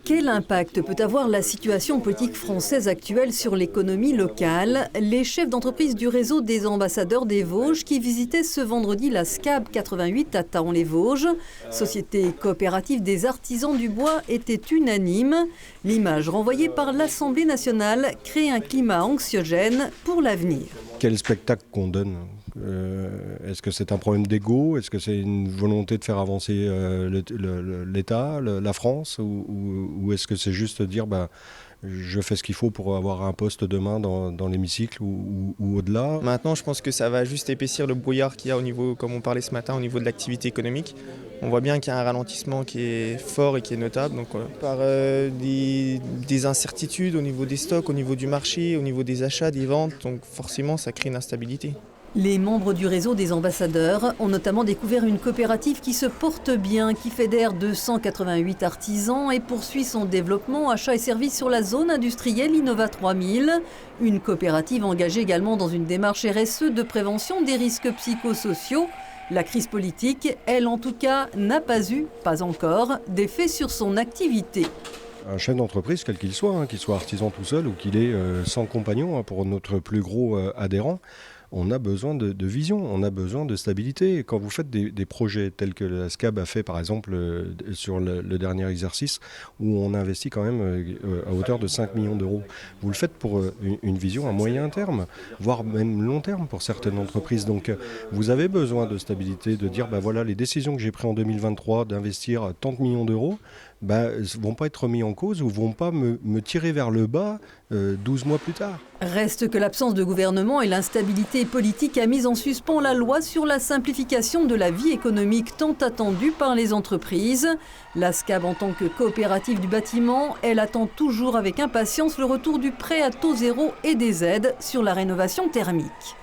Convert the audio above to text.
Quel impact peut avoir la situation politique française actuelle sur l'économie locale? Les chefs d'entreprise du réseau des ambassadeurs des Vosges qui visitaient ce vendredi la SCAB 88 à Thaon-les-Vosges, société coopérative des artisans du bois, étaient unanimes. L'image renvoyée par l'Assemblée nationale crée un climat anxiogène pour l'avenir. Quel spectacle qu'on donne? Est-ce que c'est un problème d'ego? Est-ce que c'est une volonté de faire avancer l'État, la France? Ou est-ce que c'est juste dire je fais ce qu'il faut pour avoir un poste demain dans l'hémicycle ou au-delà? Maintenant, je pense que ça va juste épaissir le brouillard qu'il y a au niveau, comme on parlait ce matin, au niveau de l'activité économique. On voit bien qu'il y a un ralentissement qui est fort et qui est notable. Donc, par des incertitudes au niveau des stocks, au niveau du marché, au niveau des achats, des ventes. Donc forcément, ça crée une instabilité. Les membres du réseau des ambassadeurs ont notamment découvert une coopérative qui se porte bien, qui fédère 288 artisans et poursuit son développement, achats et services sur la zone industrielle Innova 3000. Une coopérative engagée également dans une démarche RSE de prévention des risques psychosociaux. La crise politique, elle en tout cas, n'a pas encore, d'effet sur son activité. Un chef d'entreprise, quel qu'il soit, qu'il soit artisan tout seul ou qu'il ait 100 compagnons, pour notre plus gros adhérent, on a besoin de vision, on a besoin de stabilité. Quand vous faites des projets tels que la SCAB a fait par exemple sur le dernier exercice, où on a investi quand même à hauteur de 5 millions d'euros, vous le faites pour une vision à moyen terme, voire même long terme pour certaines entreprises. Donc vous avez besoin de stabilité, de dire voilà, les décisions que j'ai prises en 2023 d'investir tant de millions d'euros, ne vont pas être remis en cause ou ne vont pas me tirer vers le bas 12 mois plus tard. Reste que l'absence de gouvernement et l'instabilité politique a mis en suspens la loi sur la simplification de la vie économique tant attendue par les entreprises. La SCAB, en tant que coopérative du bâtiment, elle attend toujours avec impatience le retour du prêt à taux zéro et des aides sur la rénovation thermique.